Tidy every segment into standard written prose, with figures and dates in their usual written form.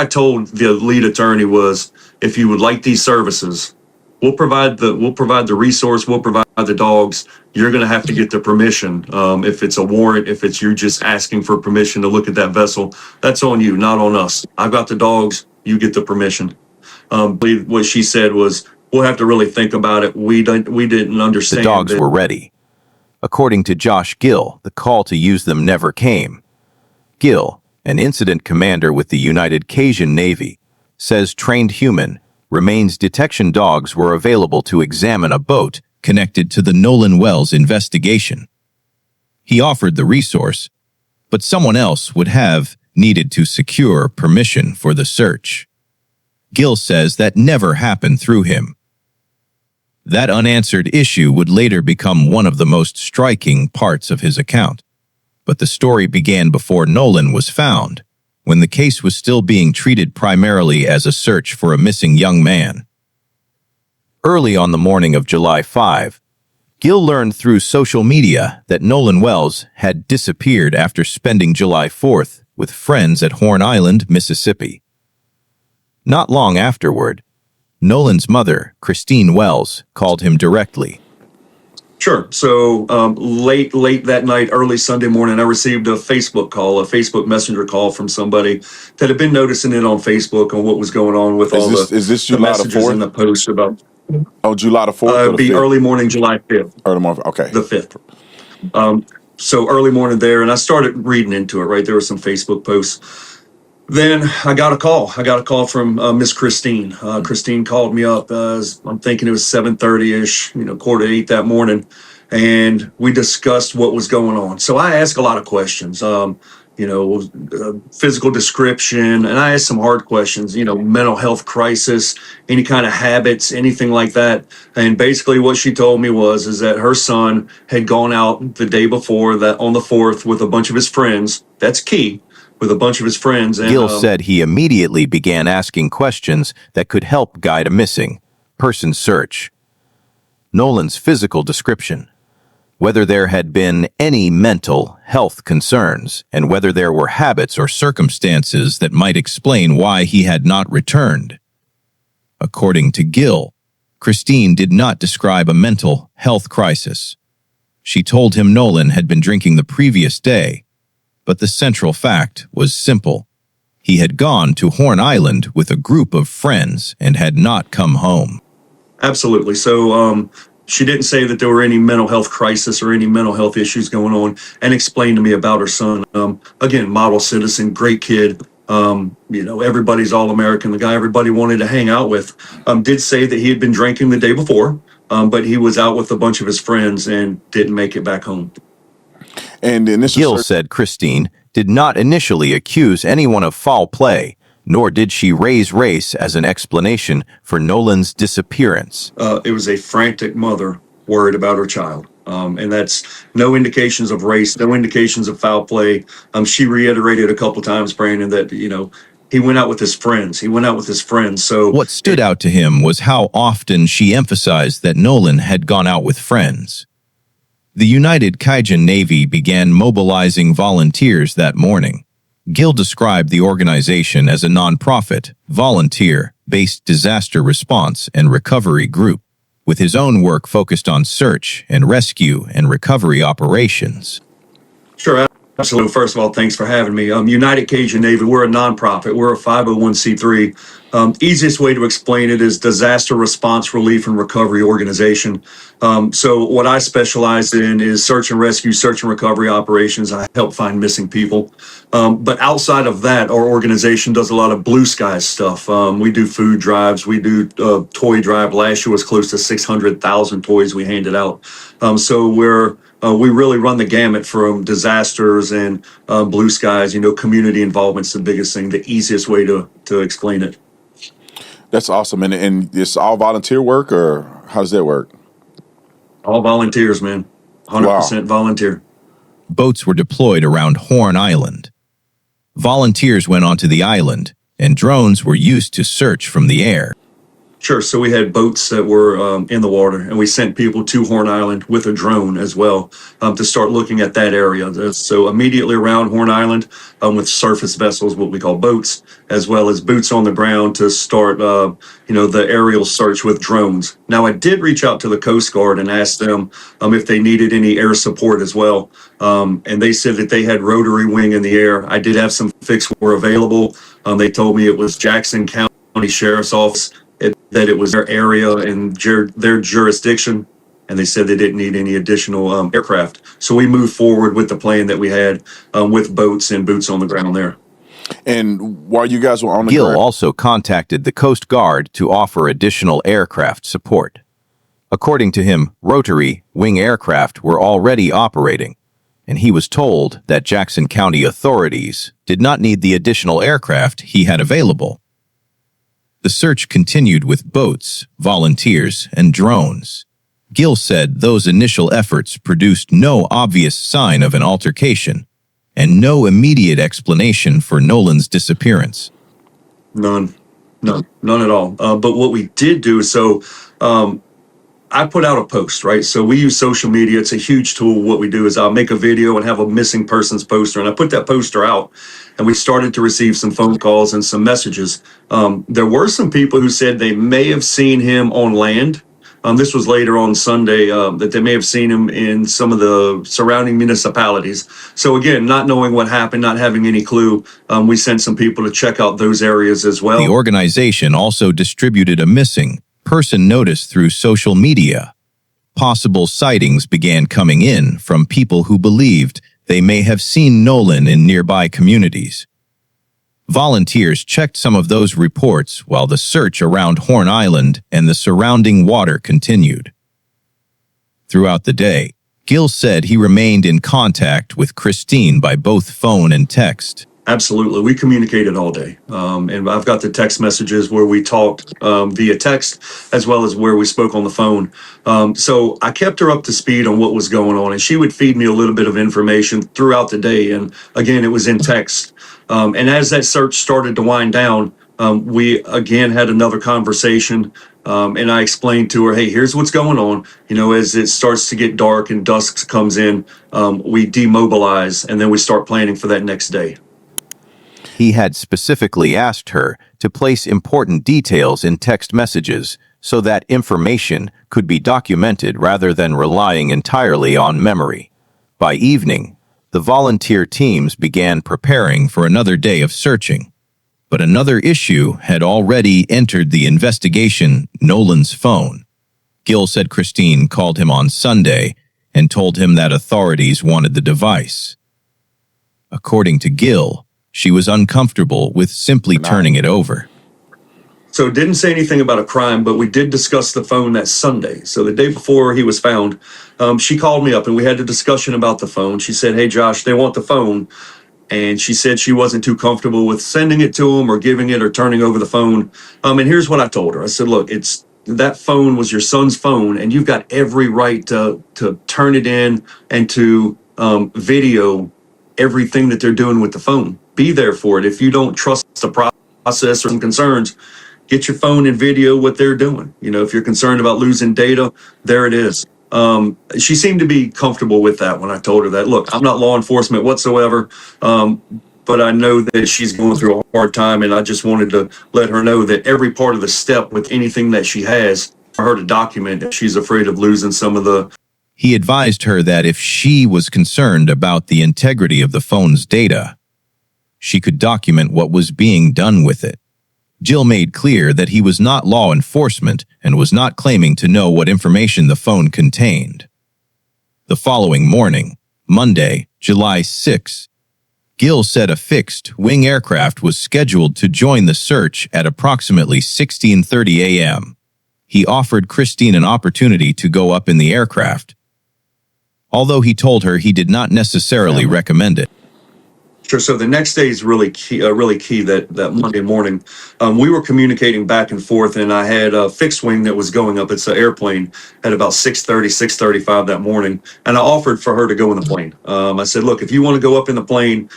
I told the lead attorney was, if you would like these services, we'll provide the resource, we'll provide the dogs. You're going to have to get the permission. If it's a warrant, if it's you just asking for permission to look at that vessel, that's on you, not on us. I've got the dogs. You get the permission. What she said was, we'll have to really think about it. We didn't The understand dogs that. were ready. According to Josh Gill, the call to use them never came. Gill, an incident commander with the United Cajun Navy, says trained human remains detection dogs were available to examine a boat connected to the Nolan Wells investigation. He offered the resource, but someone else would have needed to secure permission for the search. Gill says that never happened through him. That unanswered issue would later become one of the most striking parts of his account. But the story began before Nolan was found, when the case was still being treated primarily as a search for a missing young man. Early on the morning of July 5, Gill learned through social media that Nolan Wells had disappeared after spending July 4th with friends at Horn Island, Mississippi. Not long afterward, Nolan's mother, Christine Wells, called him directly. Sure. So late that night, early Sunday morning, I received a Facebook messenger call from somebody that had been noticing it on Facebook on what was going on with Is this the July the messages in 4th? the post about Oh, July the 4th or the be 5th? early morning, July 5th, Early morning. Okay. the 5th. So early morning there, and I started reading into it, right? There were some Facebook posts. Then I got a call. I got a call from Miss Christine. Christine called me up. I'm thinking it was 7:30-ish, 7:45 that morning, and we discussed what was going on. So I asked a lot of questions, physical description, and I asked some hard questions, mental health crisis, any kind of habits, anything like that. And basically what she told me is that her son had gone out the day before, that on the 4th, with a bunch of his friends. That's key. With a bunch of his friends. And Gill said he immediately began asking questions that could help guide a missing person search. Nolan's physical description, whether there had been any mental health concerns, and whether there were habits or circumstances that might explain why he had not returned. According to Gill, Christine did not describe a mental health crisis. She told him Nolan had been drinking the previous day, but the central fact was simple. He had gone to Horn Island with a group of friends and had not come home. Absolutely. So she didn't say that there were any mental health crisis or any mental health issues going on, and explained to me about her son. Again, model citizen, great kid. Everybody's all-American, the guy everybody wanted to hang out with. Did say that he had been drinking the day before, but he was out with a bunch of his friends and didn't make it back home. And the initial Gill said Christine did not initially accuse anyone of foul play, nor did she raise race as an explanation for Nolan's disappearance. It was a frantic mother worried about her child. And that's no indications of race, no indications of foul play. She reiterated a couple times, Brandon, that, he went out with his friends. So What stood out to him was how often she emphasized that Nolan had gone out with friends. The United Cajun Navy began mobilizing volunteers that morning. Gill described the organization as a nonprofit, volunteer-based disaster response and recovery group, with his own work focused on search and rescue and recovery operations. Sure, absolutely. First of all, thanks for having me. United Cajun Navy, we're a nonprofit. We're a 501c3. Easiest way to explain it is disaster response, relief, and recovery organization. So what I specialize in is search and rescue, search and recovery operations. I help find missing people. But outside of that, our organization does a lot of blue sky stuff. We do food drives. We do toy drive. Last year was close to 600,000 toys we handed out. So we really run the gamut from disasters and blue skies. Community involvement's the biggest thing, the easiest way to explain it. That's awesome. And it's all volunteer work, or how does that work? All volunteers, man. 100% volunteer. Boats were deployed around Horn Island. Volunteers went onto the island, and drones were used to search from the air. Sure. So we had boats that were in the water, and we sent people to Horn Island with a drone as well to start looking at that area. So immediately around Horn Island, with surface vessels, what we call boats, as well as boots on the ground to start, the aerial search with drones. Now, I did reach out to the Coast Guard and ask them if they needed any air support as well, and they said that they had rotary wing in the air. I did have some fixed were available. They told me it was Jackson County Sheriff's Office. That it was their area and their jurisdiction, and they said they didn't need any additional aircraft. So we moved forward with the plan that we had with boats and boots on the ground there. And while you guys were on the Gill ground, also contacted the Coast Guard to offer additional aircraft support. According to him, rotary wing aircraft were already operating, and he was told that Jackson County authorities did not need the additional aircraft he had available. The search continued with boats, volunteers, and drones. Gill said those initial efforts produced no obvious sign of an altercation and no immediate explanation for Nolan's disappearance. None at all. But what we did do, I put out a post, right? So we use social media. It's a huge tool. What we do is I'll make a video and have a missing persons poster. And I put that poster out and we started to receive some phone calls and some messages. There were some people who said they may have seen him on land. This was later on Sunday, that they may have seen him in some of the surrounding municipalities. So again, not knowing what happened, not having any clue, we sent some people to check out those areas as well. The organization also distributed a missing person notice through social media. Possible sightings began coming in from people who believed they may have seen Nolan in nearby communities. Volunteers checked some of those reports while the search around Horn Island and the surrounding water continued. Throughout the day, Gill said he remained in contact with Christine by both phone and text. Absolutely. We communicated all day. And I've got the text messages where we talked via text as well as where we spoke on the phone. So I kept her up to speed on what was going on, and she would feed me a little bit of information throughout the day. And again, it was in text. And as that search started to wind down, we again had another conversation. And I explained to her, hey, here's what's going on. As it starts to get dark and dusk comes in, we demobilize and then we start planning for that next day. He had specifically asked her to place important details in text messages so that information could be documented rather than relying entirely on memory. By evening, the volunteer teams began preparing for another day of searching. But another issue had already entered the investigation: Nolan's phone. Gill said Christine called him on Sunday and told him that authorities wanted the device. According to Gill, she was uncomfortable with simply turning it over. So it didn't say anything about a crime, but we did discuss the phone that Sunday. So the day before he was found, she called me up and we had a discussion about the phone. She said, hey, Josh, they want the phone. And she said she wasn't too comfortable with sending it to him or giving it or turning over the phone. And here's what I told her. I said, look, that phone was your son's phone, and you've got every right to turn it in and to video everything that they're doing with the phone. Be there for it. If you don't trust the process or some concerns, get your phone and video what they're doing. If you're concerned about losing data, there it is. She seemed to be comfortable with that when I told her that. Look, I'm not law enforcement whatsoever, but I know that she's going through a hard time, and I just wanted to let her know that every part of the step with anything that she has, for her to document if she's afraid of losing some of the. He advised her that if she was concerned about the integrity of the phone's data, she could document what was being done with it. Gill made clear that he was not law enforcement and was not claiming to know what information the phone contained. The following morning, Monday, July 6, Gill said a fixed-wing aircraft was scheduled to join the search at approximately 16:30 a.m. He offered Christine an opportunity to go up in the aircraft, although he told her he did not necessarily recommend it. Sure. So the next day is really key. That Monday morning, we were communicating back and forth, and I had a fixed wing that was going up. It's an airplane at about 6:30, 6:35 that morning, and I offered for her to go in the plane. I said, look, if you want to go up in the plane,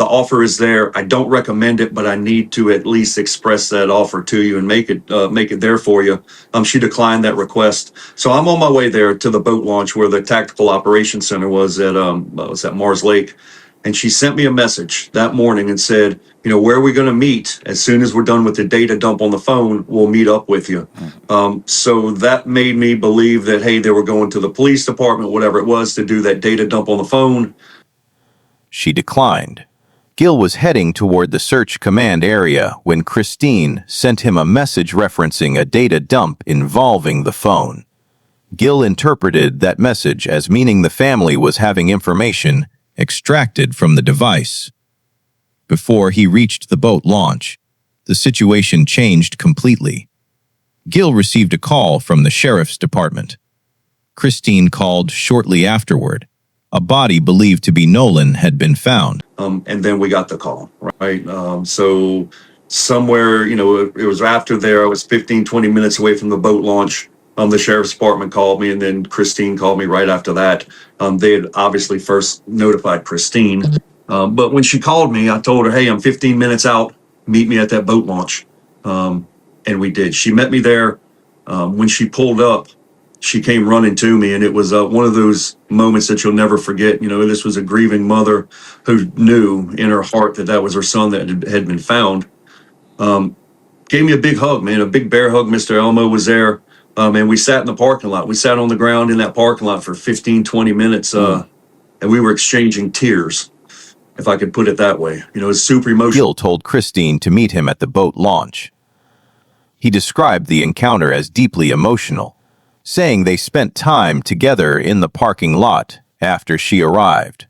The offer is there. I don't recommend it, but I need to at least express that offer to you and make it there for you. She declined that request. So I'm on my way there to the boat launch where the tactical operations center was at Mars Lake. And she sent me a message that morning and said, where are we going to meet? As soon as we're done with the data dump on the phone, we'll meet up with you. So that made me believe that, hey, they were going to the police department, whatever it was, to do that data dump on the phone. She declined. Gill was heading toward the search command area when Christine sent him a message referencing a data dump involving the phone. Gill interpreted that message as meaning the family was having information extracted from the device. Before he reached the boat launch, the situation changed completely. Gill received a call from the sheriff's department. Christine called shortly afterward. A body believed to be Nolan had been found. And then we got the call, right? So somewhere, it was after there, I was 15, 20 minutes away from the boat launch. The sheriff's department called me, and then Christine called me right after that. They had obviously first notified Christine. But when she called me, I told her, hey, I'm 15 minutes out. Meet me at that boat launch. And we did. She met me there. When she pulled up, she came running to me, and it was one of those moments that you'll never forget. This was a grieving mother who knew in her heart that that was her son that had been found. Gave me a big hug, man, a big bear hug. Mr. Elmo was there. And we sat in the parking lot. We sat on the ground in that parking lot for 15, 20 minutes, and we were exchanging tears, if I could put it that way. It was super emotional. Gill told Christine to meet him at the boat launch. He described the encounter as deeply emotional, saying they spent time together in the parking lot after she arrived.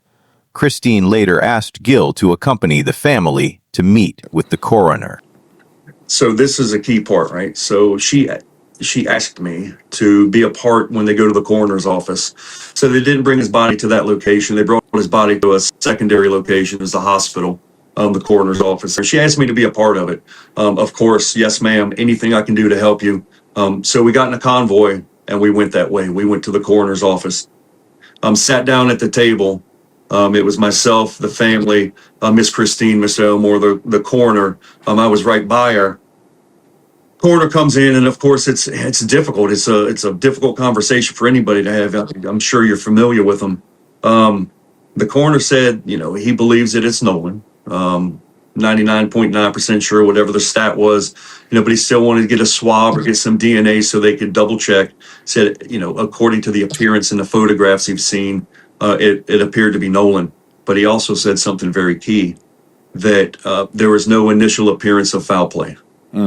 Christine later asked Gill to accompany the family to meet with the coroner. So this is a key part, right? So she asked me to be a part when they go to the coroner's office. So they didn't bring his body to that location. They brought his body to a secondary location, as the hospital, the coroner's office. She asked me to be a part of it. Of course, yes, ma'am, anything I can do to help you. So we got in a convoy and we went that way. We went to the coroner's office, sat down at the table. It was myself, the family, Miss Christine, Mr. Elmore, the coroner. I was right by her. Coroner comes in, and of course it's difficult. It's a difficult conversation for anybody to have. I'm sure you're familiar with them. The coroner said, he believes that it's Nolan. 99.9% sure, whatever the stat was, but he still wanted to get a swab or get some DNA so they could double check. Said, according to the appearance in the photographs he's seen, it appeared to be Nolan. But he also said something very key, that there was no initial appearance of foul play.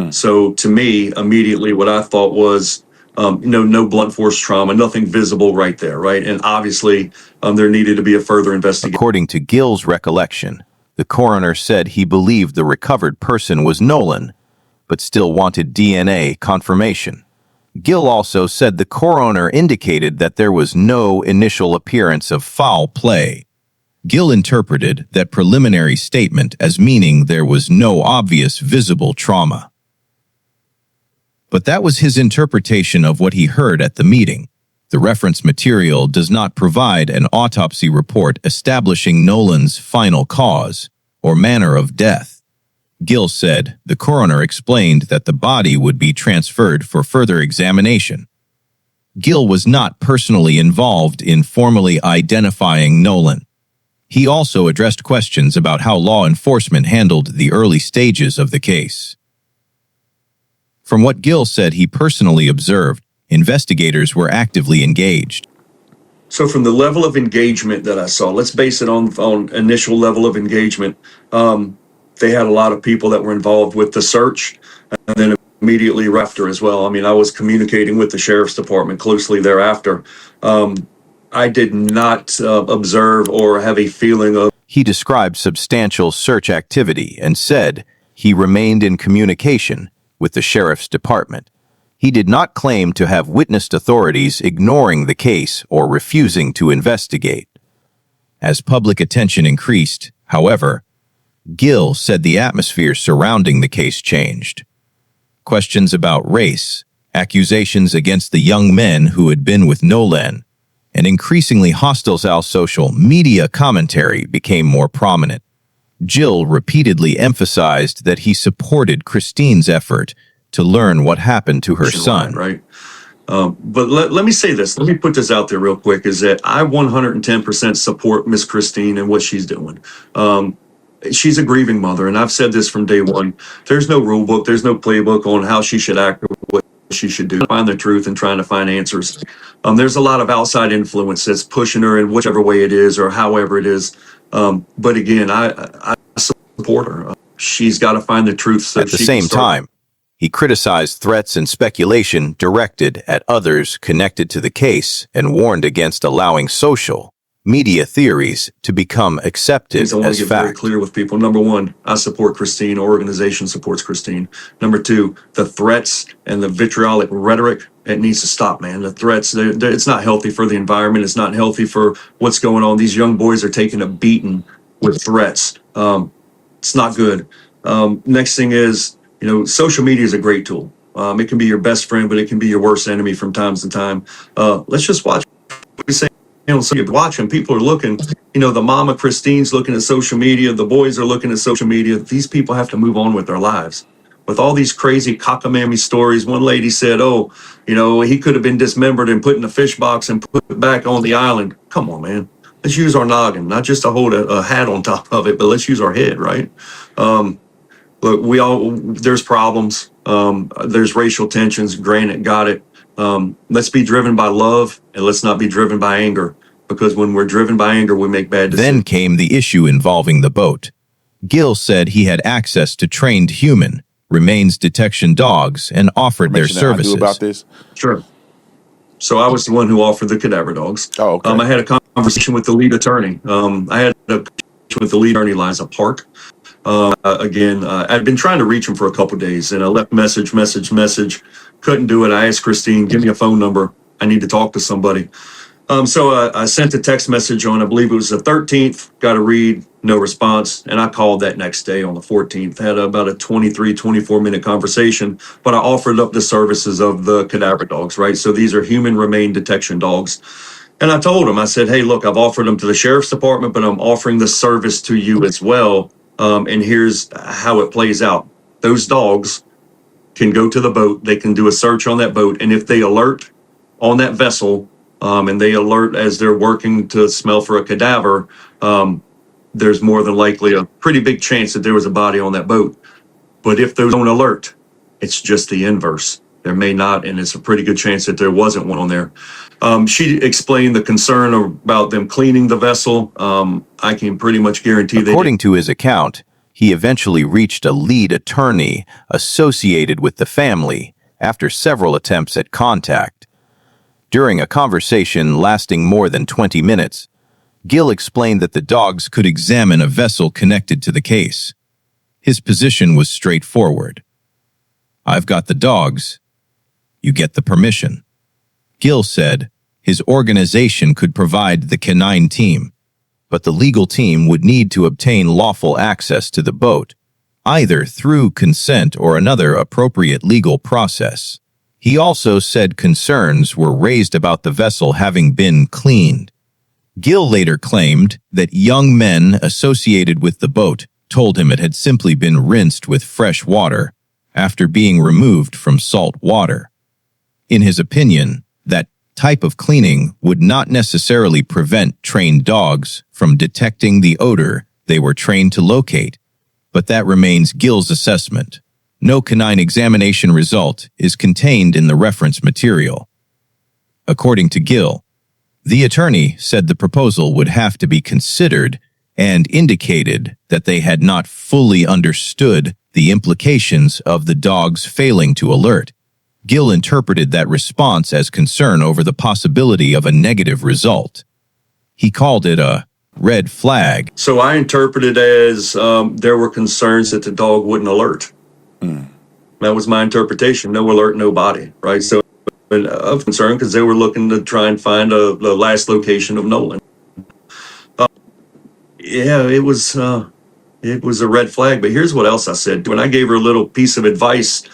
So to me, immediately what I thought was, no blunt force trauma, nothing visible right there, right? And obviously, there needed to be a further investigation. According to Gill's recollection, the coroner said he believed the recovered person was Nolan, but still wanted DNA confirmation. Gill also said the coroner indicated that there was no initial appearance of foul play. Gill interpreted that preliminary statement as meaning there was no obvious visible trauma. But that was his interpretation of what he heard at the meeting. The reference material does not provide an autopsy report establishing Nolan's final cause or manner of death. Gill said the coroner explained that the body would be transferred for further examination. Gill was not personally involved in formally identifying Nolan. He also addressed questions about how law enforcement handled the early stages of the case. From what Gill said he personally observed, investigators were actively engaged. So from the level of engagement that I saw, let's base it on initial level of engagement. They had a lot of people that were involved with the search, and then immediately after as well. I was communicating with the sheriff's department closely thereafter. I did not observe or have a feeling of... He described substantial search activity and said he remained in communication with the sheriff's department. He did not claim to have witnessed authorities ignoring the case or refusing to investigate. As public attention increased, however, Gill said the atmosphere surrounding the case changed. Questions about race, accusations against the young men who had been with Nolan, and increasingly hostile social media commentary became more prominent. Gill repeatedly emphasized that he supported Christine's effort to learn what happened to her son. Right. But let me say this. Let me put this out there real quick, is that I 110% support Miss Christine and what she's doing. She's a grieving mother, and I've said this from day one. There's no rule book. There's no playbook on how she should act or what she should do. Find the truth and trying to find answers. There's a lot of outside influence that's pushing her in whichever way it is or however it is. But again, I support her. She's got to find the truth. So At the same time, he criticized threats and speculation directed at others connected to the case and warned against allowing social media theories to become accepted I want as to get very fact. clear with people. Number one, I support Christine. Our organization supports Christine. Number two, the threats and the vitriolic rhetoric, it needs to stop, man. The threats, it's not healthy for the environment. It's not healthy for what's going on. These young boys are taking a beating with threats. It's not good. Next thing is, social media is a great tool. It can be your best friend, but it can be your worst enemy from time to time. Let's just watch what we say. So you're watching, people are looking, the mama Christine's looking at social media, the boys are looking at social media. These people have to move on with their lives. With all these crazy cockamamie stories, one lady said, he could have been dismembered and put in a fish box and put back on the island. Come on, man. Let's use our noggin, not just to hold a hat on top of it, but let's use our head, right? Look, there's problems. There's racial tensions. Granted, got it. Let's be driven by love and let's not be driven by anger, because when we're driven by anger, we make bad decisions. Then came the issue involving the boat. Gill said he had access to trained human remains detection dogs and offered their services. I do about this? Sure. So I was the one who offered the cadaver dogs. Oh, okay. I had a conversation with the lead attorney. I had a conversation with the lead attorney, Liza Park. I'd been trying to reach him for a couple of days, and I left message. Couldn't do it. I asked Christine, give me a phone number. I need to talk to somebody. So I sent a text message on, I believe it was the 13th, got a read, no response. And I called that next day on the 14th, had about a 24 minute conversation, but I offered up the services of the cadaver dogs, right? So these are human remain detection dogs. And I told him, I said, hey, look, I've offered them to the sheriff's department, but I'm offering the service to you as well. And here's how it plays out. Those dogs can go to the boat, they can do a search on that boat. And if they alert on that vessel, and they alert as they're working to smell for a cadaver, there's more than likely a pretty big chance that there was a body on that boat. But if those don't alert, it's just the inverse. There may not, and it's a pretty good chance that there wasn't one on there. She explained the concern about them cleaning the vessel. I can pretty much guarantee that. According to his account, he eventually reached a lead attorney associated with the family after several attempts at contact. During a conversation lasting more than 20 minutes, Gill explained that the dogs could examine a vessel connected to the case. His position was straightforward. I've got the dogs. You get the permission. Gill said his organization could provide the canine team, but the legal team would need to obtain lawful access to the boat, either through consent or another appropriate legal process. He also said concerns were raised about the vessel having been cleaned. Gill later claimed that young men associated with the boat told him it had simply been rinsed with fresh water after being removed from salt water. In his opinion, that type of cleaning would not necessarily prevent trained dogs from detecting the odor they were trained to locate, but that remains Gill's assessment. No canine examination result is contained in the reference material. According to Gill, the attorney said the proposal would have to be considered and indicated that they had not fully understood the implications of the dogs failing to alert. Gill interpreted that response as concern over the possibility of a negative result. He called it a red flag. So I interpreted as there were concerns that the dog wouldn't alert. That was my interpretation. No alert, no body, right? So of concern because they were looking to try and find the last location of Nolan. It was a red flag. But here's what else I said. When I gave her a little piece of advice,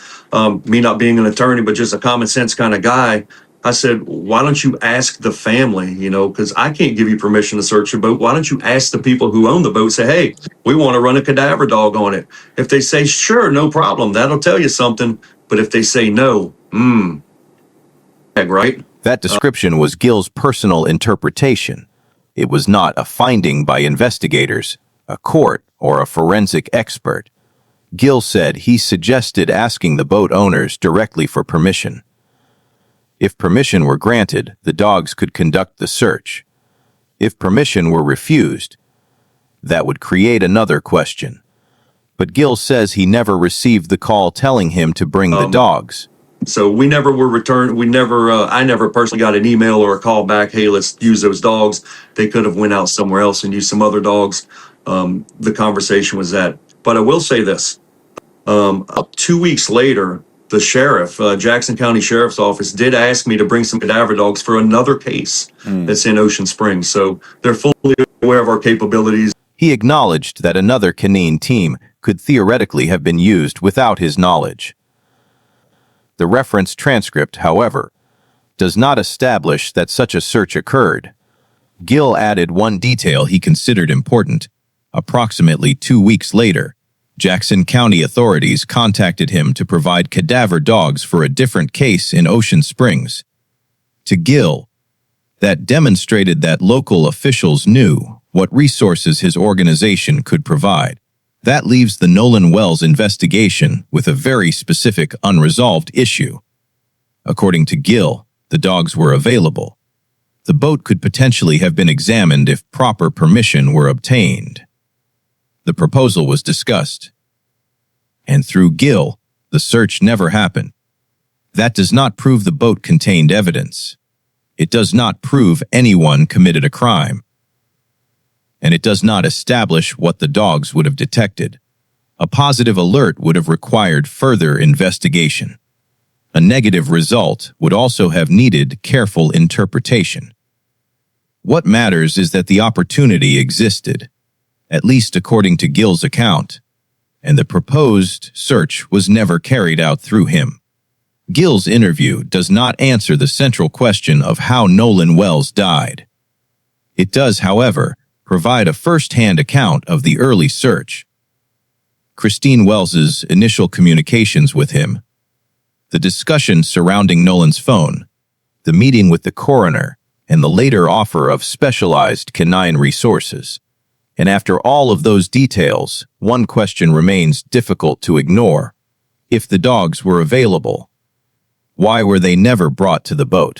me not being an attorney, but just a common sense kind of guy, I said, why don't you ask the family, because I can't give you permission to search your boat. Why don't you ask the people who own the boat, say, hey, we want to run a cadaver dog on it. If they say, sure, no problem, that'll tell you something. But if they say no, right? That description was Gill's personal interpretation. It was not a finding by investigators, a court, or a forensic expert. Gill said he suggested asking the boat owners directly for permission. If permission were granted, the dogs could conduct the search. If permission were refused, that would create another question. But Gill says he never received the call telling him to bring the dogs. So we never were returned. I never personally got an email or a call back. Hey, let's use those dogs. They could have went out somewhere else and used some other dogs. The conversation was that. But I will say this, 2 weeks later, the sheriff, Jackson County Sheriff's Office, did ask me to bring some cadaver dogs for another case that's in Ocean Springs. So they're fully aware of our capabilities. He acknowledged that another canine team could theoretically have been used without his knowledge. The reference transcript, however, does not establish that such a search occurred. Gill added one detail he considered important. Approximately 2 weeks later, Jackson County authorities contacted him to provide cadaver dogs for a different case in Ocean Springs. To Gill, that demonstrated that local officials knew what resources his organization could provide. That leaves the Nolan Wells investigation with a very specific unresolved issue. According to Gill, the dogs were available. The boat could potentially have been examined if proper permission were obtained. The proposal was discussed, and through Gill, the search never happened. That does not prove the boat contained evidence. It does not prove anyone committed a crime. And it does not establish what the dogs would have detected. A positive alert would have required further investigation. A negative result would also have needed careful interpretation. What matters is that the opportunity existed, at least according to Gill's account, and the proposed search was never carried out through him. Gill's interview does not answer the central question of how Nolan Wells died. It does, however, provide a first-hand account of the early search. Christine Wells's initial communications with him, the discussion surrounding Nolan's phone, the meeting with the coroner, and the later offer of specialized canine resources. And after all of those details, one question remains difficult to ignore. If the dogs were available, why were they never brought to the boat?